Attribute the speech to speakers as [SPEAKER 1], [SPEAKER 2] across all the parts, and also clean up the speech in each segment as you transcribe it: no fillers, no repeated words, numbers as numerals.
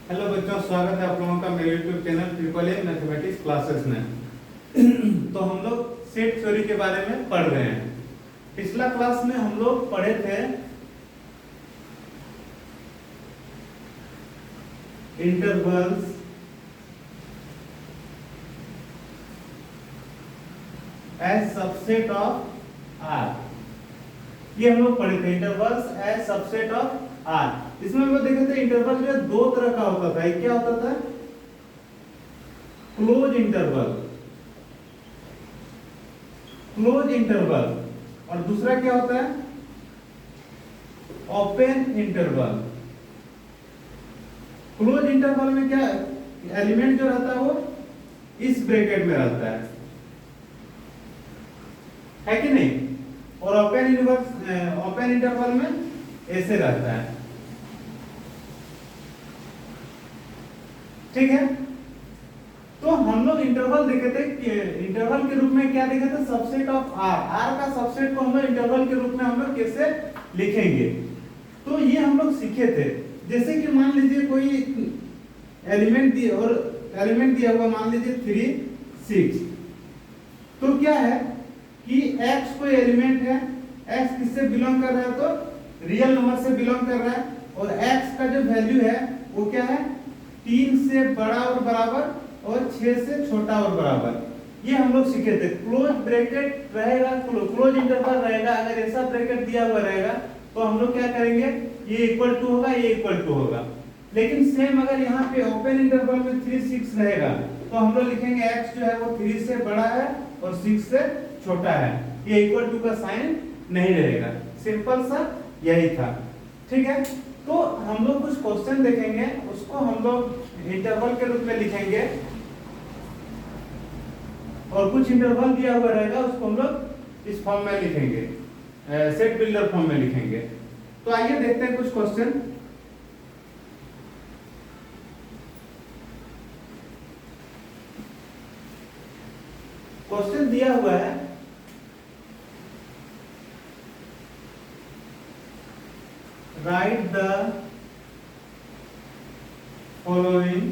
[SPEAKER 1] Hello बच्चों, स्वागत है आप लोगों का मेरे YouTube channel triple A mathematics classes में। तो हम लोग सेट थ्योरी के बारे में पढ़ रहे हैं। पिछला क्लास में हम लोग पढ़े थे intervals as subset of R. ये हम लोग पढ़े थे intervals as subset of R. इसमें हम लोग देखे थे इंटरवल जो है दो तरह का होता था। एक क्या होता था? क्लोज इंटरवल, क्लोज इंटरवल, और दूसरा क्या होता है? Open interval. क्लोज इंटरवल में क्या एलिमेंट जो रहता है वो इस ब्रैकेट में रहता है कि नहीं? और ओपन इंटरवल में ऐसे रहता है। ठीक है, तो हम लोग इंटरवल देखे थे कि इंटरवल के रूप में क्या देखे थे? Subset of R. आर का सबसेट को हम लोग इंटरवल के रूप में हम लोग कैसे लिखेंगे, तो ये हम लोग सीखे थे। जैसे कि मान लीजिए कोई एलिमेंट दिया और एलिमेंट दिया हुआ, मान लीजिए 3, 6, तो क्या है कि x कोई एलिमेंट है, x किससे बिलोंग कर रहा है? तो रियल नंबर से बिलोंग कर रहा है, और x का जो वैल्यू है वो क्या है? 3 से बड़ा और बराबर और 6 से छोटा और बराबर। ये हम लोग सीखे थे। क्लोज ब्रैकेट रहेगा, क्लोज इंटरवल रहेगा, अगर ऐसा ब्रैकेट दिया हुआ रहेगा तो हम लोग क्या करेंगे? ये इक्वल टू होगा, ये इक्वल टू होगा। लेकिन सेम अगर यहाँ पे ओपन इंटरवल में 3, 6 रहेगा तो हम लोग लिखेंगे x जो है वो 3 से बड़ा है और 6 से छोटा है। ये इक्वल टू का साइन नहीं रहेगा। सिंपल सा यही था। ठीक है, तो हम लोग कुछ क्वेश्चन देखेंगे, उसको हम लोग इंटरवल के रूप में लिखेंगे, और कुछ इंटरवल दिया हुआ रहेगा उसको हम लोग इस फॉर्म में लिखेंगे, सेट बिल्डर फॉर्म में लिखेंगे। तो आइए देखते हैं कुछ क्वेश्चन। क्वेश्चन दिया हुआ है, write the following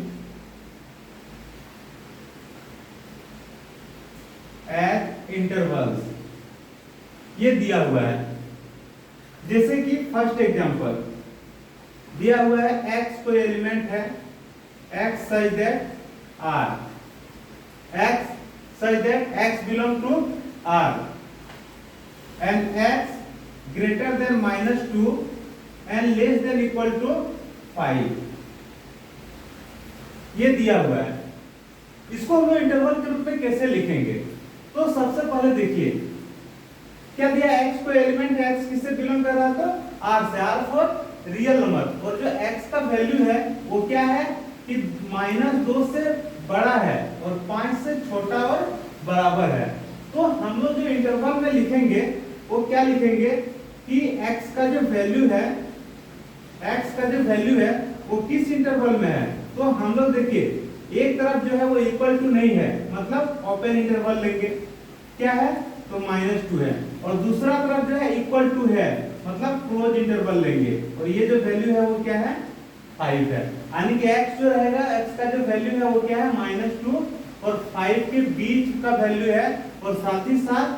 [SPEAKER 1] at intervals। ये दिया हुआ है। जैसे कि फर्स्ट एग्जांपल दिया हुआ है, x कोई एलिमेंट है, x such that r, x such that x belong to r and x greater than -2 and less than equal to 5। ये दिया हुआ है। इसको हम लोग इंटरवल के रूप में कैसे लिखेंगे? तो सबसे पहले देखिए क्या दिया? x को एलिमेंट है, x किससे बिलोंग कर रहा है? तो r से। r फॉर रियल नंबर, और जो x का वैल्यू है वो क्या है कि -2 से बड़ा है और 5 से छोटा और बराबर है। तो हम लोग जो इंटरवल में लिखेंगे वो क्या लिखेंगे कि x का जो वैल्यू है, x का जो वैल्यू है वो किस इंटरवल में है? तो हम लोग देखिए एक तरफ जो है वो इक्वल टू नहीं है, मतलब ओपन इंटरवल लेंगे, क्या है? तो -2 है, और दूसरा तरफ जो है इक्वल टू है, मतलब क्लोज इंटरवल लेंगे, और ये जो वैल्यू है वो क्या है? 5 है। यानी कि x जो रहेगा, x का जो वैल्यू है वो क्या है? -2 और 5 के बीच का वैल्यू है, और साथ ही साथ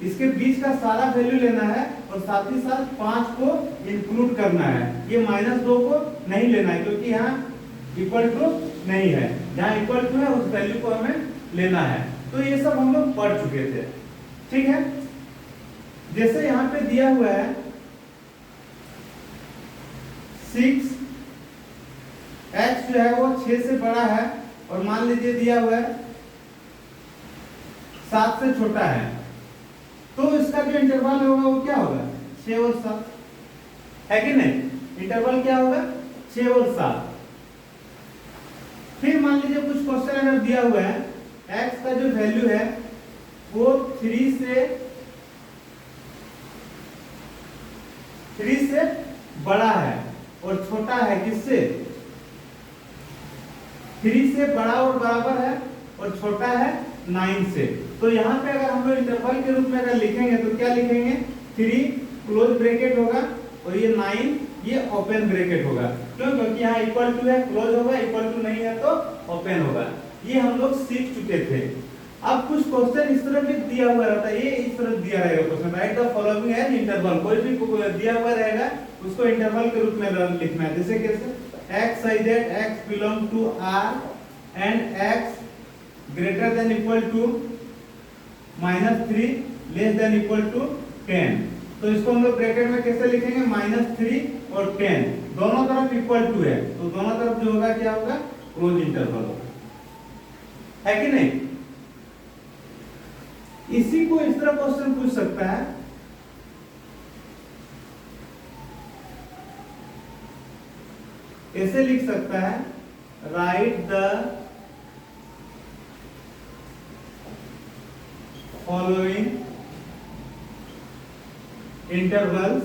[SPEAKER 1] इसके बीच का सारा वैल्यू लेना है, और साथ ही साथ 5 को इंक्लूड करना है। ये -2 को नहीं लेना है क्योंकि यहाँ इक्वल टू नहीं है, जहाँ इक्वल टू है उस वैल्यू को हमें लेना है। तो ये सब हम लोग पढ़ चुके थे। ठीक है, जैसे यहाँ पे दिया हुआ है 6, x जो है वो 6 से बड़ा है, और मान लीजिए दिया हुआ है 7 से छोटा है, तो इसका जो इंटरवल होगा वो क्या होगा? 6 और 7, है कि नहीं? इंटरवल क्या होगा? 6 और 7। फिर मान लीजिए कुछ क्वेश्चन अगर दिया हुआ है, x का जो वैल्यू है वो 3 से बड़ा है और छोटा है किससे? 3 से बड़ा और बराबर है और छोटा है 9 से। तो यहाँ पे अगर हम लोग इंटरवल के रूप में अगर लिखेंगे तो क्या लिखेंगे? 3 क्लोज ब्रैकेट होगा और ये 9 ये ओपन ब्रैकेट होगा। क्यों? क्योंकि यहाँ इक्वल टू है, क्लोज होगा, इक्वल टू नहीं है तो ओपन होगा। ये हम लोग सीख चुके थे। अब कुछ क्वेश्चन इस तरह भी दिया हुआ रहता है, ये इस तरह दिया रहेगा question, write the following as interval. कोई भी दिया हुआ रहेगा उसको इंटरवल के रूप में लिखना है। जैसे कैसे, x such that x belong to R and x greater than equal to -3 less than equal to 10। तो इसको हम लोग ब्रैकेट में कैसे लिखेंगे, -3 और 10 दोनों तरफ इक्वल टू है, तो दोनों तरफ जो होगा क्या होगा, क्लोज इंटरवल होगा, है कि नहीं? इसी को इस तरह क्वेश्चन पूछ सकता है, ऐसे लिख सकता है, right the following intervals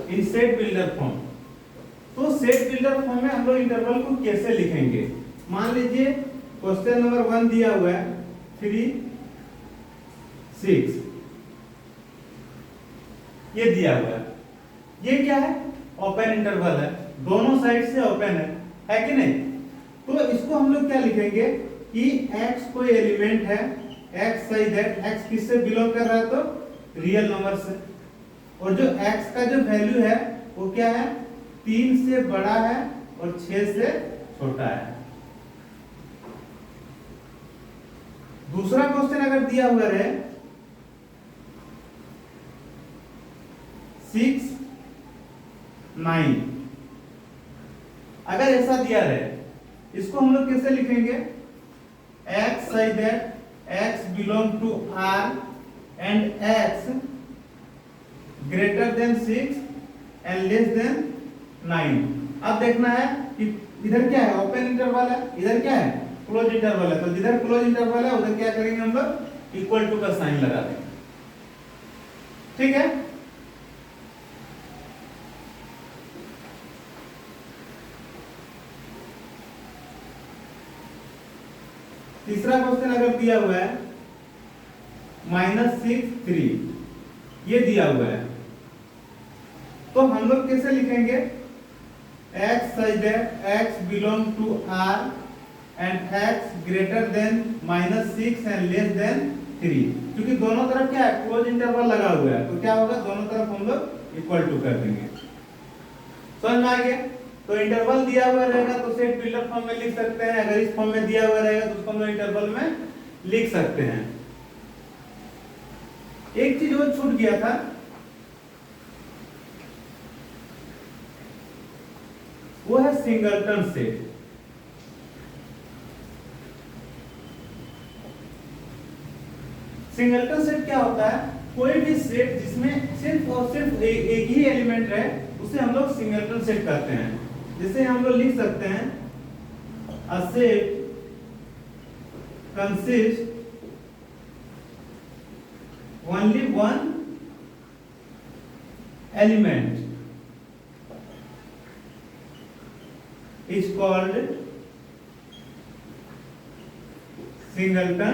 [SPEAKER 1] in set builder form. तो सेट बिल्डर फॉर्म में हम लोग इंटरवल को कैसे लिखेंगे? मान लीजिए क्वेश्चन नंबर 1 दिया हुआ है 3 6, ये दिया हुआ है, ये क्या है, ओपन इंटरवल है, दोनों साइड से ओपन है कि नहीं? तो इसको हम लोग क्या लिखेंगे कि x कोई एलिमेंट है, x सही दैट x किससे बिलोंग कर रहा है, तो रियल नंबर से, और जो x का जो वैल्यू है वो क्या है, 3 से बड़ा है और 6 से छोटा है। दूसरा क्वेश्चन अगर दिया हुआ रहे 6 9, अगर ऐसा दिया रहे, इसको हम लोग कैसे लिखेंगे, x such that x belong to R and x greater than 6 and less than 9। अब देखना है कि इधर क्या है, ओपन इंटरवल है, इधर क्या है, क्लोज इंटरवल है, तो जिधर क्लोज इंटरवल है उधर क्या करेंगे हम लोग, इक्वल टू का साइन लगा देंगे, ठीक है? तीसरा क्वेश्चन अगर दिया हुआ है -6 3, ये दिया हुआ है, तो हम लोग कैसे लिखेंगे, x such that x belong to R and x greater than -6 and less than 3। क्योंकि दोनों तरफ क्या है, क्लोज इंटरवल लगा हुआ है, तो क्या होगा, दोनों तरफ हम लोग इक्वल टू कर देंगे। समझ में आ गया? तो इंटरवल दिया हुआ रहेगा तो सेट बिल्डर फॉर्म में लिख सकते हैं, अगर इस फॉर्म में दिया हुआ रहेगा तो उसको हम लोग इंटरवल में लिख सकते हैं। एक चीज और छूट गया था, वो है सिंगलटन सेट। सिंगलटन सेट क्या होता है, कोई भी सेट जिसमें सिर्फ और सिर्फ एक ही एलिमेंट है उसे हम लोग सिंगलटन सेट कहते हैं। जैसे हम लोग लिख सकते हैं, a set consist only one element is called singleton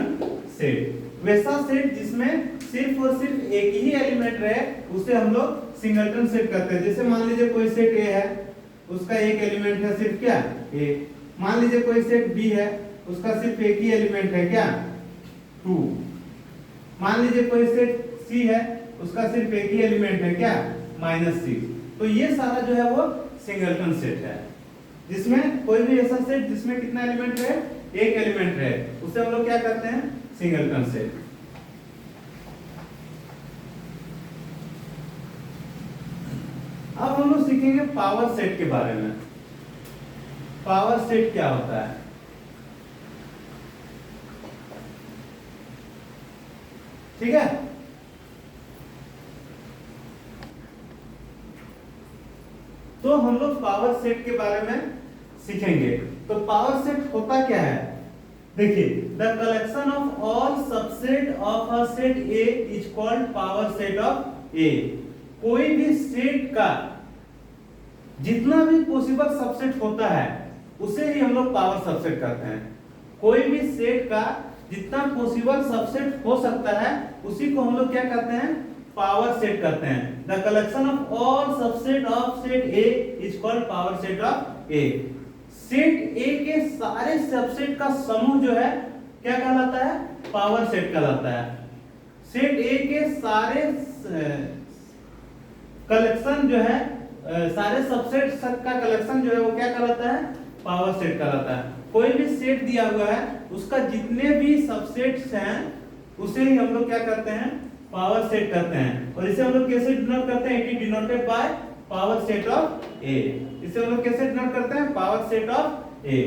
[SPEAKER 1] set. वैसा सेट जिसमें सिर्फ और सिर्फ एक ही एलिमेंट रहे उसे हम लोग सिंगलटन सेट करते हैं। जैसे मान लीजिए कोई सेट ए है, उसका एक एलिमेंट है सिर्फ क्या, ए। मान लीजिए कोई सेट बी है, उसका सिर्फ एक ही एलिमेंट है क्या, 2। मान लीजिए कोई सेट सी है, उसका सिर्फ एक ही एलिमेंट है क्या, -6। तो ये सारा जो है वो सिंगलटन सेट है, जिसमें कोई भी ऐसा सेट जिसमें कितना एलिमेंट है, एक एलिमेंट है, उसे हम लोग क्या करते हैं, सिंगलटन सेट। अब हम लोग सीखेंगे पावर सेट के बारे में। पावर सेट क्या होता है, ठीक है? तो हम लोग पावर सेट के बारे में सीखेंगे। तो पावर सेट होता क्या है, देखिए, the collection of all subset of a set A is called power set of A. कोई भी सेट का जितना भी पॉसिबल सबसेट होता है उसे ही हम लोग पावर सबसेट कहते हैं। कोई भी सेट का जितना पॉसिबल सबसेट हो सकता है उसी को हम लोग क्या करते हैं, पावर सेट करते हैं। The collection of all subset of set A is called power set of A. Set ए के सारे सबसेट का समूह जो है क्या कहलाता है, पावर सेट कहलाता है। सेट ए के सारे कलेक्शन जो है, सारे सबसेट का कलेक्शन जो है वो क्या कहलाता है, पावर सेट कहलाता है। कोई भी सेट दिया हुआ है उसका जितने भी सबसेट्स हैं उसे ही हम लोग क्या करते हैं, पावर सेट करते हैं। और इसे हम लोग कैसे डिनोट करते हैं, it is denoted by power set of A. इसे हम लोग कैसे डिनोट करते हैं, पावर सेट ऑफ ए।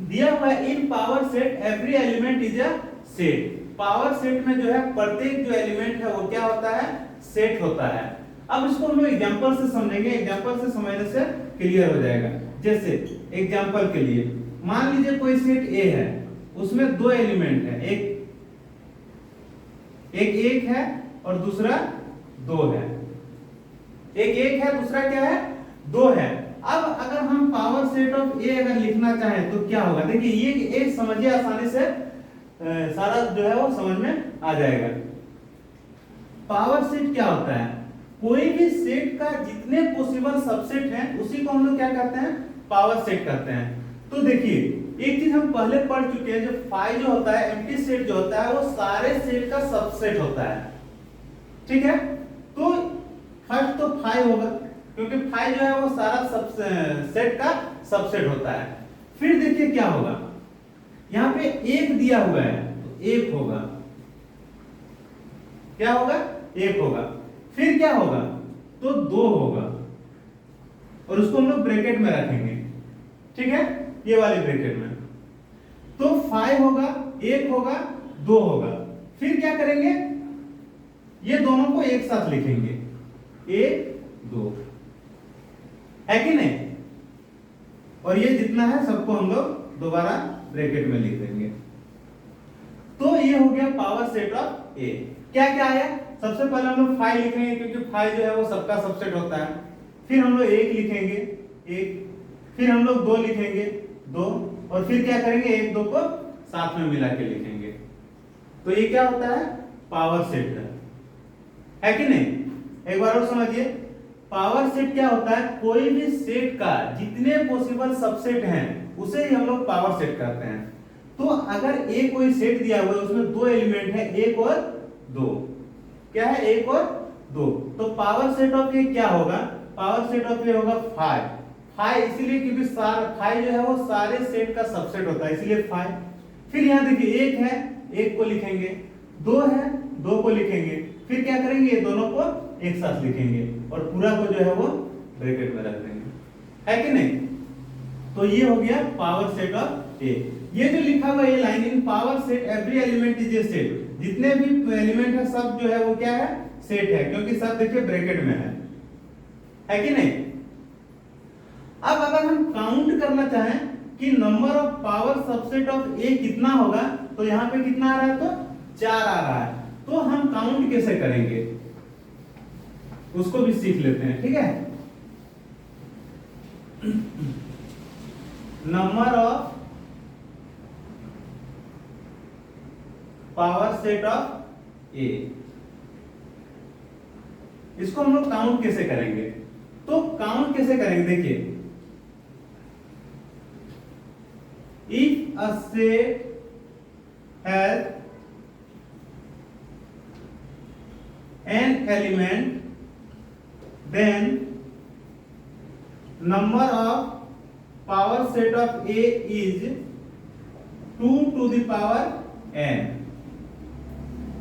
[SPEAKER 1] दिया हुआ है in power set every element is a set. Power set में जो है प्रत्येक जो एलिमेंट है वो क्या होता है, सेट होता है। अब इसको हम लोग एग्जांपल से समझेंगे, एग्जांपल से समझने से क्लियर हो जाएगा। जैसे एग्जांपल के लिए मान लीजिए कोई सेट ए है, उसमें दो एलिमेंट है, एक है और दूसरा दो है। एक है, दूसरा क्या है, दो है। अब अगर हम पावर सेट ऑफ ए अगर लिखना चाहें तो क्या होगा, देखिए ये एक समझिए आसानी से सारा जो है वो समझ में आ जाएगा। पावर सेट क्या होता है, कोई भी सेट का जितने पॉसिबल सबसेट हैं उसी को हम लोग क्या करते हैं, पावर सेट करते हैं। तो देखिए एक चीज हम पहले पढ़ चुके हैं, जो फाई जो होता है, एम्प्टी सेट जो होता है वो सारे सेट का सबसेट होता है, ठीक है। तो फर्स्ट तो फाई होगा, क्योंकि फाई जो है वो सारा सेट का सबसेट होता है। फिर देखिए क्या होगा, यहाँ पे एक दिया हुआ है तो एक होगा, क्या होगा, एक होगा। फिर क्या होगा, तो दो होगा, और उसको हम लोग ब्रैकेट में रखेंगे, ठीक है, ये वाले ब्रैकेट में। तो 5 होगा, एक होगा, दो होगा। फिर क्या करेंगे, ये दोनों को एक साथ लिखेंगे, एक दो, है कि नहीं। और ये जितना है सबको हम लोग दोबारा ब्रैकेट में लिख देंगे। तो ये हो गया पावर सेट ऑफ ए। क्या क्या आया, सबसे पहले हम लोग 5 लिखेंगे, क्योंकि 5 जो है वो सबका सबसेट होता है। फिर हम लोग एक लिखेंगे, एक, फिर हम लोग दो लिखेंगे, दो, और फिर क्या करेंगे, एक दो को साथ में मिला के लिखेंगे। तो ये क्या होता है, पावर सेट है कि नहीं। एक बार और समझिए, पावर सेट क्या होता है, कोई भी सेट का जितने पॉसिबल सबसेट हैं उसे ही हम लोग पावर सेट करते हैं। तो अगर एक कोई सेट दिया हुआ है उसमें दो एलिमेंट है, एक और दो, क्या है, एक और दो, तो पावर सेट ऑफ ए क्या होगा, पावर सेट ऑफ ए होगा 5। 5 इसलिए क्योंकि 5 जो है वो सारे सेट का सबसेट होता है, इसलिए 5। फिर यहाँ देखिए एक है, एक को लिखेंगे, दो है, दो को लिखेंगे, फिर क्या करेंगे, ये दोनों को एक साथ लिखेंगे और पूरा को जो है वो ब्रैकेट में रख देंगे, है कि नहीं। तो ये हो गया पावर सेट ऑफ ए। ये जो लिखा हुआ ये line, in power set every element is a set, जितने भी एलिमेंट है सब जो है वो क्या है, सेट है, क्योंकि सब देखिए ब्रैकेट में है कि नहीं। अब अगर हम काउंट करना चाहें कि number of power subset of A कितना होगा, तो यहाँ पे कितना आ रहा है, तो 4 आ रहा है। तो हम काउंट कैसे करेंगे उसको भी सीख लेते हैं, ठीक है। Number of power set of A, इसको हम लोग काउंट कैसे करेंगे, तो काउंट कैसे करेंगे, देखिए if a set has an element then number of power set of A is 2 to the power n।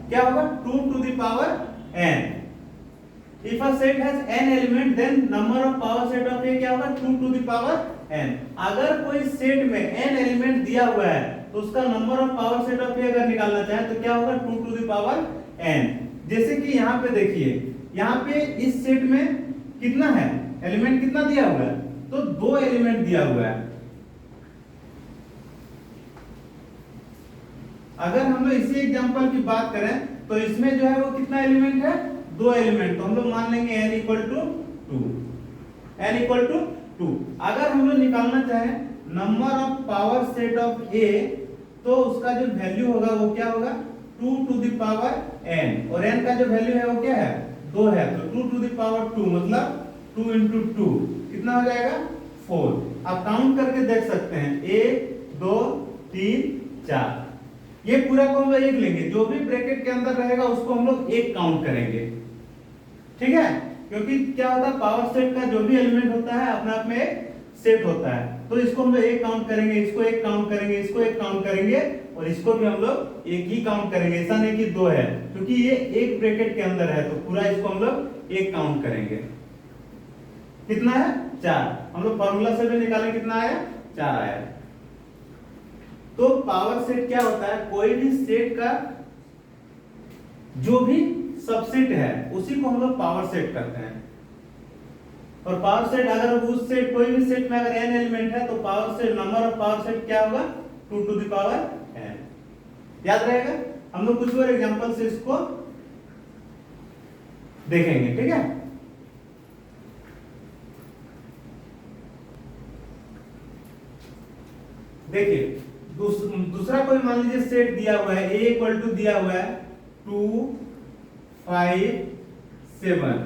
[SPEAKER 1] क्या होगा, 2 to the power n। if a set has n element then number of power set of A क्या होगा, 2 to the power n। अगर कोई set में n element दिया हुआ है तो उसका number of power set of A अगर निकालना चाहे तो क्या होगा, 2 to the power n। जैसे कि यहाँ पे देखिए, यहाँ पे इस सेट में कितना है, एलिमेंट कितना दिया हुआ है, तो 2 एलिमेंट दिया हुआ है। अगर हम लोग इसी एग्जांपल की बात करें तो इसमें जो है वो कितना एलिमेंट है, 2 एलिमेंट, तो हम लोग मान लेंगे n equal to 2, n equal to 2। अगर हम लोग निकालना चाहें number of power set of A, तो उसका जो वैल्यू होगा वो क्या होगा 2 टू द पावर n, और n का जो वैल्यू है वो क्या है 2 है, तो 2 टू द पावर 2 मतलब 2 into 2 कितना हो जाएगा 4। आप काउंट करके देख सकते हैं 1 2 3 4, ये पूरा को हम लोग एक लेंगे, जो भी ब्रैकेट के अंदर रहेगा उसको हम लोग एक काउंट करेंगे, ठीक है, क्योंकि क्या होता है पावर सेट का जो भी एलिमेंट होता है अपने आप में एक सेट होता है, तो इसको हम लोग एक काउंट करेंगे, इसको एक काउंट करेंगे, इसको एक काउंट करेंगे, और इसको भी हम लोग एक ही काउंट करेंगे, ऐसा नहीं कि दो है, क्योंकि ये एक ब्रैकेट के अंदर है तो पूरा इसको हम लोग एक काउंट करेंगे। कितना है 4, हम लोग फॉर्मूला से भी निकालें कितना आया 4 आया। तो पावर सेट क्या होता है, कोई भी सेट का जो भी सबसेट है उसी को हम लोग पावर सेट करते हैं, और पावर सेट अगर उस सेट कोई भी सेट में अगर n एलिमेंट है तो power set number of power set क्या होगा 2 टू द पावर n, याद रहेगा। हम लोग कुछ और एग्जांपल से इसको देखेंगे, ठीक है। देखिए दूसरा कोई मान लीजिए सेट दिया हुआ है, a इक्वल टू दिया हुआ है 2 5 7,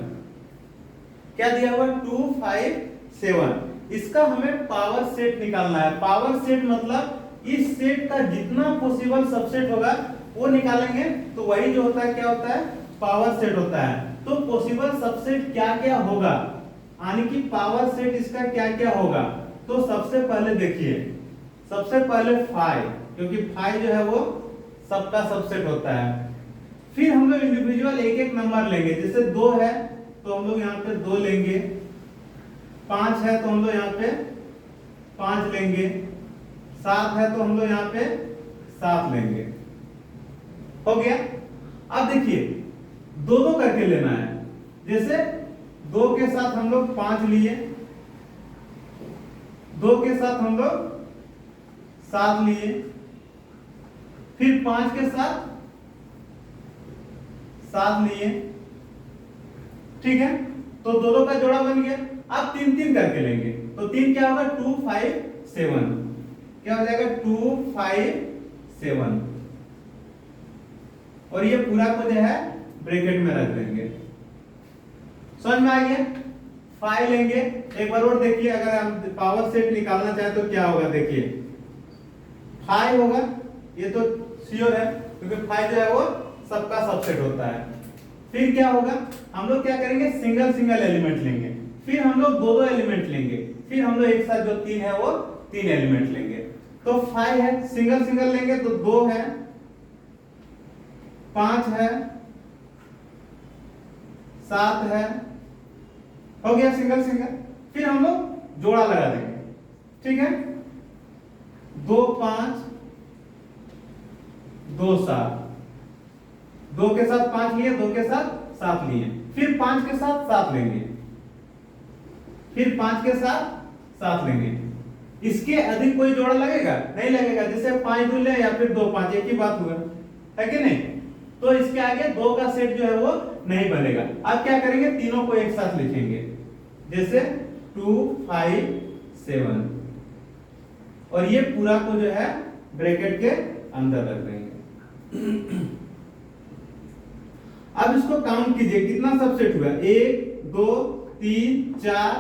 [SPEAKER 1] क्या दिया हुआ 2 5 7, इसका हमें पावर सेट निकालना है। पावर सेट मतलब इस सेट का जितना पॉसिबल सबसेट होगा वो निकालेंगे, तो वही जो होता है क्या होता है पावर सेट होता है। तो पॉसिबल सबसेट क्या क्या होगा, यानी कि पावर सेट इसका क्या क्या होगा, तो सबसे पहले देखिए, सबसे पहले 5, क्योंकि 5 जो है वो सबका सबसेट होता है। फिर हम लोग इंडिविजुअल एक एक नंबर लेंगे, जैसे 2 है तो हम लोग यहाँ पे 2 लेंगे, 5 है तो हम लोग यहाँ पे 5 लेंगे, 7 है तो हम लोग यहाँ पे 7 लेंगे, हो गया। अब देखिए 2 करके लेना है, जैसे 2 के साथ हम लोग 5 लिए, 2 के साथ हम लोग 7 लिए, फिर 5 के साथ 7 लिए, ठीक है, तो 2 का जोड़ा बन गया। अब 3 करके लेंगे, तो 3 क्या होगा 2 5 7, क्या हो जाएगा 2 5 7, और ये पूरा को जो है ब्रैकेट में रख देंगे। समझ में आ गया। 5 लेंगे, एक बार और देखिए, अगर हम पावर सेट निकालना चाहें तो क्या होगा, देखिए 5 होगा, ये तो श्योर है क्योंकि 5 जो है वो सबका सबसेट होता है। फिर क्या होगा, हम लोग क्या करेंगे सिंगल सिंगल एलिमेंट लेंगे, फिर हम लोग 2 एलिमेंट लेंगे, फिर हम लोग एक साथ जो 3 है वो 3 एलिमेंट लेंगे। तो 5 है, सिंगल सिंगल लेंगे तो 2 है, 5 है, 7 है, हो गया सिंगल सिंगल। फिर हम लोग जोड़ा लगा देंगे, ठीक है, 2 5 2 7, 2 के साथ 5 लिए, 2 के साथ 7 लिए, फिर 5 के साथ 7 लेंगे, फिर 5 के साथ 7 लेंगे। इसके अधिक कोई जोड़ा लगेगा नहीं लगेगा, जैसे 5 2 ले या फिर 2 5, एक ही बात हुआ है कि नहीं। तो इसके आगे 2 का सेट जो है वो नहीं बनेगा। अब क्या करेंगे, तीनों को एक साथ लिखेंगे, जैसे 2 5 7, और ये पूरा को जो है ब्रैकेट के अंदर रख देंगे। अब इसको काउंट कीजिए, कितना सबसेट हुआ, 1 2 3 4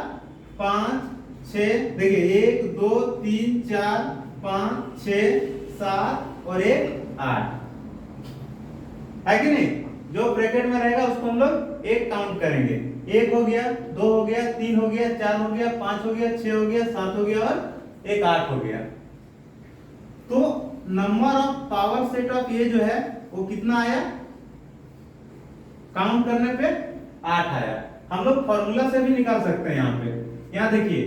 [SPEAKER 1] 5 6, देखिए 1 2 3 4 5 6 7 और 1 8, है कि नहीं। जो ब्रैकेट में रहेगा उसको हम लोग एक काउंट करेंगे, 1 हो गया, 2 हो गया, 3 हो गया, 4 हो गया, 5 हो गया, 6 हो गया, 7 हो गया और 1 8 हो गया। तो number of power set of ये जो है वो कितना आया, काउंट करने पे 8 आया। हम लोग फॉर्मूला से भी निकाल सकते हैं। यहाँ पे यहाँ देखिए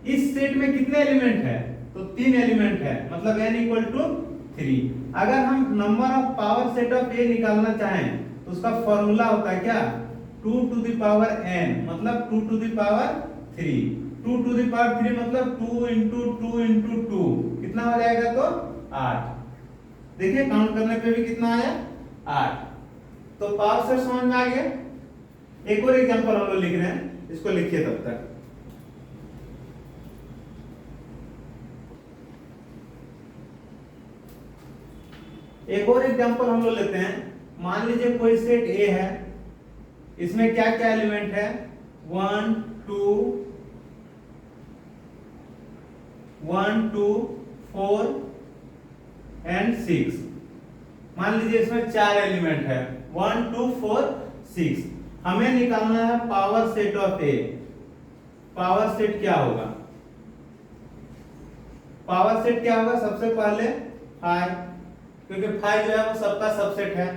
[SPEAKER 1] इस सेट में कितने एलिमेंट है, तो 3 एलिमेंट है, मतलब n इक्वल टू 3। अगर हम number of power set of a निकालना चाहें तो उसका फॉर्मूला होता है क्या, 2 टू द पावर n, मतलब 2 to the power 3, 2 to the power 3 मतलब 2 into 2 into 2, कितना हो जाएगा तो 8। देखिए काउंट करने पे भी कितना आया 8। तो पावर सेट समझ में आ गया। एक और एग्जांपल हम लोग लिख रहे हैं, इसको लिखिए तब तक। एक और एग्जांपल हम लोग लेते हैं। मान लीजिए कोई सेट ए है, इसमें क्या क्या एलिमेंट है, 1 2 4 एंड 6। मान लीजिए इसमें 4 एलिमेंट है, 1 2 4 6। हमें निकालना है power set of A. Power set क्या होगा, पावर सेट क्या होगा, सबसे पहले 5, क्योंकि 5 जो है वो सबका सबसेट है।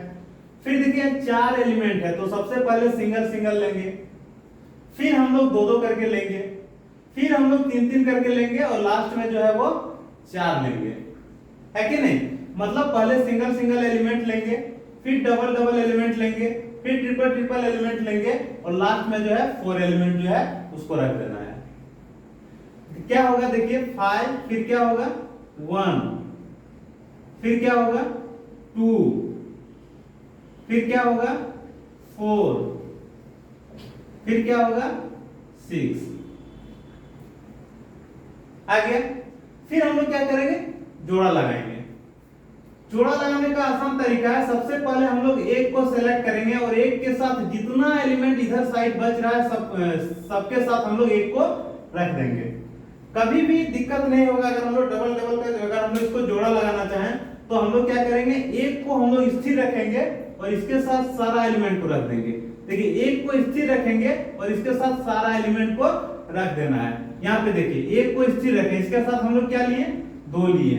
[SPEAKER 1] फिर देखिए 4 एलिमेंट है, तो सबसे पहले सिंगल सिंगल लेंगे, फिर हम लोग 2 2 करके लेंगे, फिर हम लोग 3 3 करके लेंगे, और लास्ट में जो है वो 4 लेंगे, है कि नहीं। मतलब पहले सिंगल सिंगल एलिमेंट लेंगे, फिर डबल डबल एलिमेंट लेंगे, फिर ट्रिपल ट्रिपल एलिमेंट लेंगे, और लास्ट में जो है 4 एलिमेंट जो है उसको रख देना है। क्या होगा देखिए 5, फिर क्या होगा 1, फिर क्या होगा 2, फिर क्या होगा 4, फिर क्या होगा 6। आ गया। फिर हम लोग क्या करेंगे, जोड़ा लगाएंगे। जोड़ा लगाने का आसान तरीका है, सबसे पहले हम लोग एक को सेलेक्ट करेंगे और एक के साथ जितना एलिमेंट इधर साइड बच रहा है सबके साथ हम लोग एक को रख देंगे। कभी भी दिक्कत नहीं होगा अगर हम लोग डबल डबल का, अगर हम लोग इसको जोड़ा लगाना चाहें तो हम लोग क्या करेंगे, एक को हम लोग स्थिर रखेंगे और इसके साथ सारा एलिमेंट को रख देंगे। देखिए एक को स्थिर रखेंगे और इसके साथ सारा एलिमेंट को रख देना है। यहाँ पे देखिए एक को स्थिर रखें, इसके साथ हम लोग क्या लिए 2 लिए,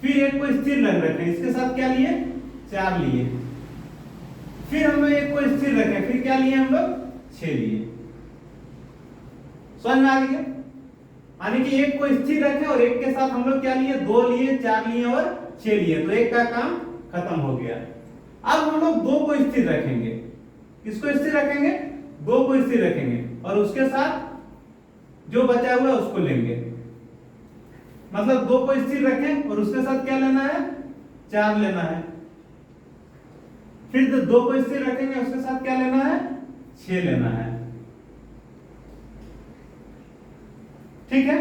[SPEAKER 1] फिर एक को स्थिर रखें, इसके साथ क्या लिए 4 लिए, फिर हम लोग एक को स्थिर रखें, फिर क्या लिए हम लोग 6 लिए। समझ में आ गया। यानी कि एक को स्थिर रखें और एक के साथ हम लोग क्या लिए 2 लिए, 4 लिए और 6 लिए, तो एक का काम खत्म हो गया। अब हम लोग 2 को स्थिर रखेंगे, किसको स्थिर रखेंगे 2 को स्थिर रखेंगे, और उसके साथ जो बचा हुआ है उसको लेंगे। मतलब 2 को स्थिर रखें और उसके साथ क्या लेना है 4 लेना है, फिर 2 को स्थिर रखेंगे उसके साथ क्या लेना है 6 लेना है। ठीक है,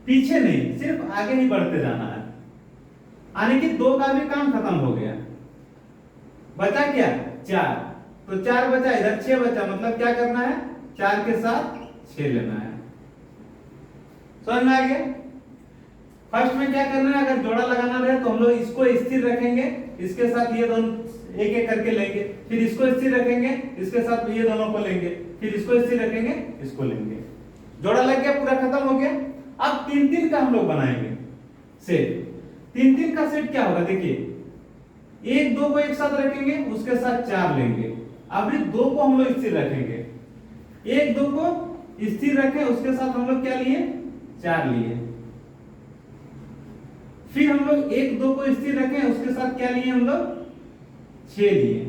[SPEAKER 1] पीछे नहीं, सिर्फ आगे ही बढ़ते जाना है। यानी कि 2 का भी काम खत्म हो गया, बचा क्या 4, तो 4 बचा, इधर 6 बचा, मतलब क्या करना है 4 के साथ 6 लेना है। समझ में आ गया। फर्स्ट में क्या करना है, अगर जोड़ा लगाना रहे तो हम लोग इसको स्थिर रखेंगे, इसके साथ ये दोनों एक एक करके लेंगे, फिर इसको स्थिर रखेंगे, इसके साथ ये दोनों को लेंगे, फिर इसको स्थिर रखेंगे, इसको लेंगे। जोड़ा लग गया, पूरा खत्म हो गया। अब 3 3 का हम लोग बनाएंगे सेट। 3 3 का सेट क्या होगा देखिए, 1 2 को एक साथ रखेंगे, उसके साथ 4 लेंगे, अभी 2 को हम लोग स्थिर रखेंगे, 1 2 को स्थिर रखें, उसके साथ हम लोग क्या लिए 4 लिए, फिर हम लोग 1 2 को स्थिर रखें, उसके साथ क्या लिए हम लोग 6 लिए,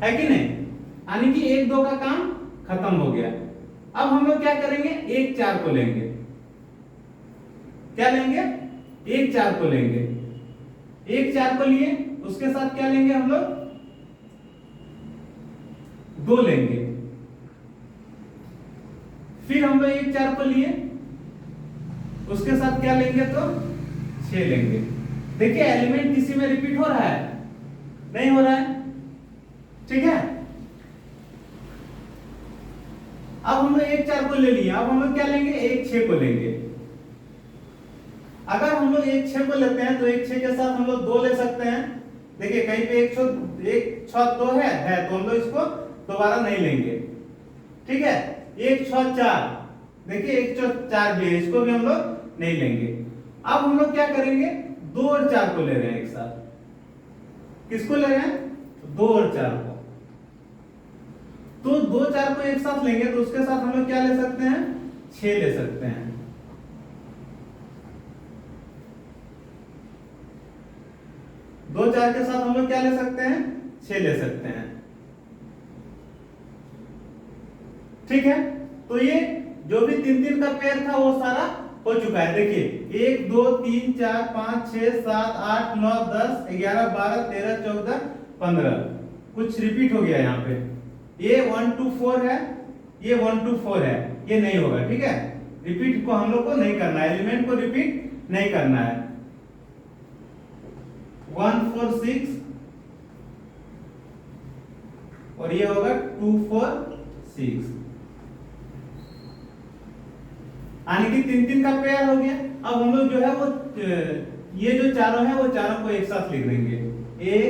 [SPEAKER 1] है कि नहीं। यानी कि 1 2 का काम खत्म हो गया। अब हम लोग क्या करेंगे, 1 4 को लेंगे, क्या लेंगे 1 4 को लेंगे, 1 4 को लिए, उसके साथ क्या लेंगे हम लोग 2 लेंगे, फिर हम लोग 1 4 को लिए, उसके साथ क्या लेंगे तो 6 लेंगे। देखिए एलिमेंट किसी में रिपीट हो रहा है, नहीं हो रहा है, ठीक है। अब हम लोग 1 4 को ले लिया, अब हम लोग क्या लेंगे 1 6 को लेंगे। अगर हम लोग 1 6 को लेते हैं तो 1 6 के साथ हम लोग 2 ले सकते हैं। देखिए कहीं पे 1 6 2 है तो हम लोग इसको दोबारा नहीं लेंगे, ठीक है। 1 6 4, देखिए 1 6 4 भी है, इसको भी हम लोग नहीं लेंगे। अब हम लोग क्या करेंगे 2 और 4 को ले रहे हैं एक साथ, किसको ले रहे हैं 2 और 4 को, तो 2 4 को एक साथ लेंगे तो उसके साथ हम लोग क्या ले सकते हैं 6 ले सकते हैं। 2 4 के साथ हम लोग क्या ले सकते हैं 6 ले सकते हैं, ठीक है। तो ये जो भी 3 3 का पेयर था वो सारा हो चुका है। देखिए 1 2 3 4 5 6 7 8 9 10 11 12 13 14 15, कुछ रिपीट हो गया यहाँ पे। ये 1 2 4 है, ये 1 2 4 है, ये नहीं होगा, ठीक है। रिपीट को हम लोग को नहीं करना है, एलिमेंट को रिपीट नहीं करना है। 1 4 6 और ये होगा 2 4 6, यानी कि 3 3 का पेयर हो गया। अब हम लोग जो है वो ये जो चारों हैं वो चारों को एक साथ लिख देंगे, 1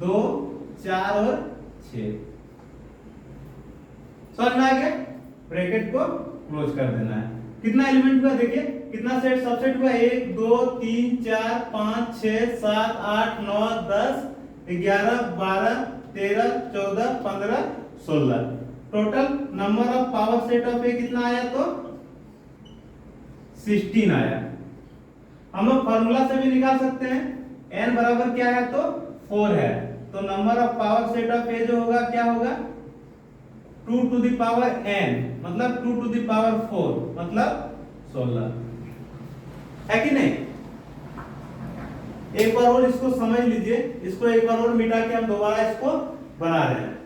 [SPEAKER 1] 2 4 और 6। समझ में आ गया? ब्रैकेट को क्लोज कर देना है। कितना एलिमेंट हुआ देखिए, कितना सेट सबसेट हुआ, 1 2 3 4 5 6 7 8 9 10 11 12 13 14 15 16। Total number of power set of A कितना आया? तो 16 आया। हम लोग फॉर्मूला से भी निकाल सकते हैं, n बराबर क्या है? तो 4 है। तो number of power set of A जो होगा क्या होगा? 2 टू द पावर n, मतलब 2 टू द पावर 4, मतलब 16 है कि नहीं? एक बार और इसको समझ लीजिए, इसको एक बार और मिटा के हम दोबारा इसको बना रहे हैं।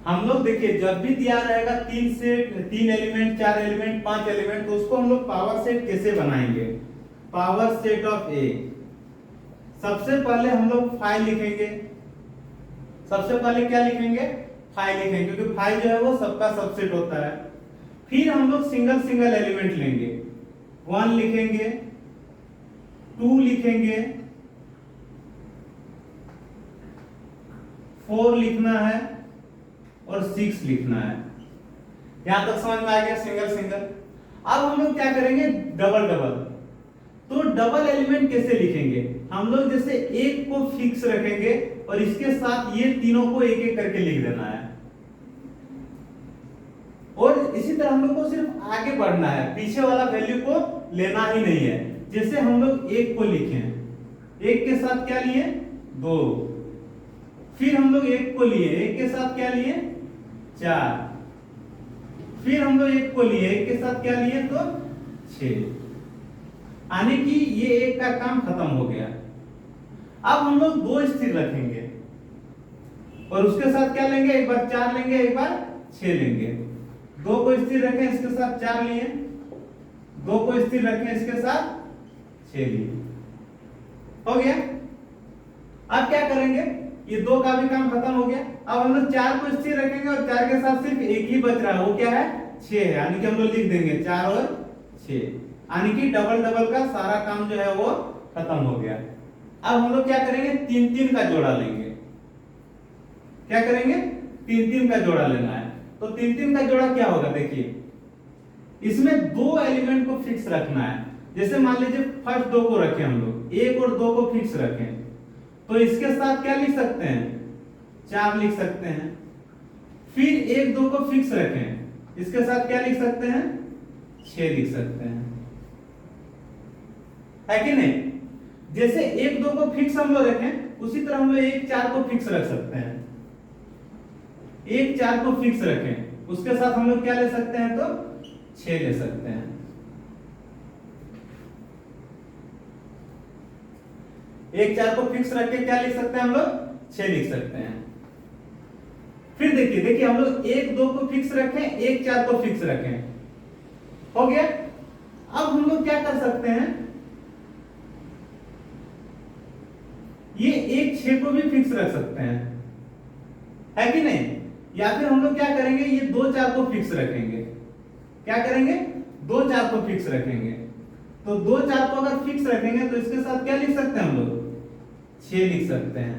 [SPEAKER 1] हम लोग देखिए जब भी दिया रहेगा 3 सेट, 3 एलिमेंट, 4 एलिमेंट, 5 एलिमेंट, तो उसको हम लोग पावर सेट कैसे बनाएंगे? पावर सेट ऑफ ए, सबसे पहले हम लोग 5 लिखेंगे। सबसे पहले क्या लिखेंगे? 5 लिखेंगे, क्योंकि 5 जो है वो सबका सबसेट होता है। फिर हम लोग सिंगल सिंगल एलिमेंट लेंगे, 1 लिखेंगे, 2 लिखेंगे, 4 लिखना है और 6 लिखना है। यहां तक समझ में आ गया? Single single. अब हम लोग क्या करेंगे? Double double. तो डबल एलिमेंट कैसे लिखेंगे? हम लोग जैसे एक को फिक्स रखेंगे और इसके साथ ये तीनों को एक एक करके लिख देना है, और इसी तरह हम लोग को सिर्फ आगे बढ़ना है, पीछे वाला वैल्यू को लेना ही नहीं है। जैसे हम लोग एक को लिखें, एक के साथ क्या लिए? 2, फिर हम लोग एक को लिए, एक के साथ क्या लिए? 4, फिर हम लोग एक को लिए, एक के साथ क्या लिए? तो 6, यानी कि ये एक का काम खत्म हो गया। अब हम लोग 2 स्थिर रखेंगे और उसके साथ क्या लेंगे? एक बार 4 लेंगे, एक बार 6 लेंगे। 2 को स्थिर रखें, इसके साथ 4 लिए, 2 को स्थिर रखें, इसके साथ 6 लिए। हो गया। अब क्या करेंगे? ये 2 का भी काम खत्म हो गया। अब हम लोग 4 को स्थिर रखेंगे और 4 के साथ सिर्फ एक ही बच रहा है, वो क्या है? 6 है, यानी कि हम लोग लिख देंगे 4 और 6, यानी कि डबल डबल का सारा काम जो है वो खत्म हो गया। अब हम लोग क्या करेंगे? 3 3 का जोड़ा लेंगे। क्या करेंगे? 3 3 का जोड़ा लेना है। तो 3 3 का जोड़ा क्या होगा? देखिए, इसमें 2 एलिमेंट को फिक्स रखना है। जैसे मान लीजिए फर्स्ट 2 को रखें हम लोग, 1 और 2 को फिक्स रखें, तो इसके साथ क्या लिख सकते हैं? 4 लिख सकते हैं। फिर 1 2 को फिक्स रखें, इसके साथ क्या लिख सकते हैं? 6 लिख सकते हैं, है कि नहीं? जैसे 1 2 को फिक्स हम लोग रखें, उसी तरह हम लोग 1 4 को फिक्स रख सकते हैं। 1 4 को फिक्स रखें, उसके साथ हम लोग क्या ले सकते हैं? तो 6 ले सकते हैं। एक 4 को फिक्स रख के क्या लिख सकते हैं हम लोग? 6 लिख सकते हैं। फिर देखिए हम लोग 1 2 को फिक्स रखें, 1 4 को फिक्स रखें, हो गया। अब हम लोग क्या कर सकते हैं? ये 1 6 को भी फिक्स रख सकते हैं, है कि नहीं? या फिर हम लोग क्या करेंगे? ये 2 4 को फिक्स रखेंगे। क्या करेंगे? 2 4 को फिक्स रखेंगे। तो 2 4 को अगर फिक्स रखेंगे तो इसके साथ क्या लिख सकते हैं हम लोग? 6 लिख सकते हैं।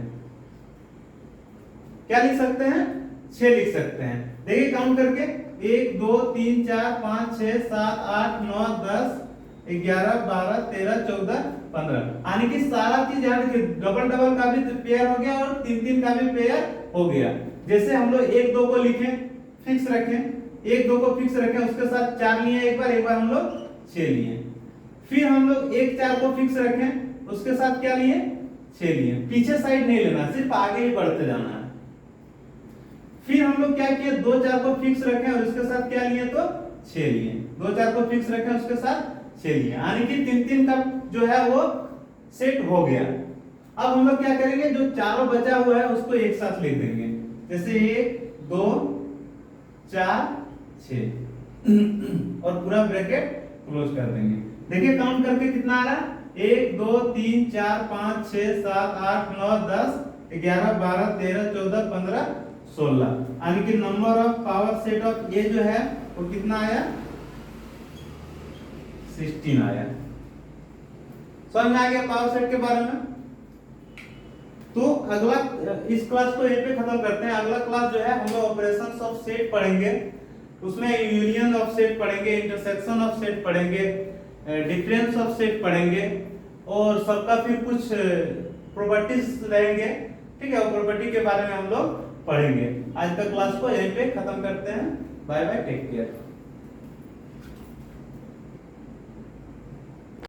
[SPEAKER 1] क्या लिख सकते हैं? 6 लिख सकते हैं। देखिए काउंट करके, 1 2 3 4 5 6 7 8 9 10 11 12 13 14 15, यानी कि सारा चीज याद रखिए, डबल डबल का भी पेयर हो गया और 3 3 का भी पेयर हो गया। जैसे हम लोग 1 2 को लिखें, फिक्स रखें, 1 2 को फिक्स रखें, उसके साथ 4 लिए, एक बार हम लोग 6 लिए। फिर हम लोग 1 4 को फिक्स रखें, उसके साथ क्या लिए? 6 लिए। पीछे साइड नहीं लेना, सिर्फ आगे ही बढ़ते जाना है। फिर हम लोग क्या किए? 2 4 को फिक्स रखें और उसके साथ क्या लिए? तो 6 लिए। 2 4 को फिक्स रखें, उसके साथ 6 लिए, यानी कि 3 3 का जो है वो सेट हो गया। अब हम लोग क्या करेंगे, जो चारों बचा हुआ है उसको एक साथ लिख देंगे, जैसे 1 2 4 6 और पूरा ब्रैकेट क्लोज कर देंगे। देखिए काउंट करके कितना आ रहा, 1 2 3 4 5 6 7 8 9 10 11 12 13 14 15 16, यानी कि number of power set of ये जो है वो कितना आया, 16 आया। समझ में आ गया पावर सेट के बारे में। तो अगला इस क्लास को यहीं पे खत्म करते हैं। अगला क्लास जो है हम लोग ऑपरेशंस ऑफ सेट पढ़ेंगे, उसमें यूनियन ऑफ सेट पढ़ेंगे, इंटरसेक्शन ऑफ सेट पढ़ेंगे, डिफरेंस ऑफ सेट पढ़ेंगे और सबका फिर कुछ प्रॉपर्टीज रहेंगे, ठीक है, वो प्रॉपर्टी के बारे में हम लोग पढ़ेंगे। आज का क्लास को यहीं पे खत्म करते हैं। Bye bye, take care.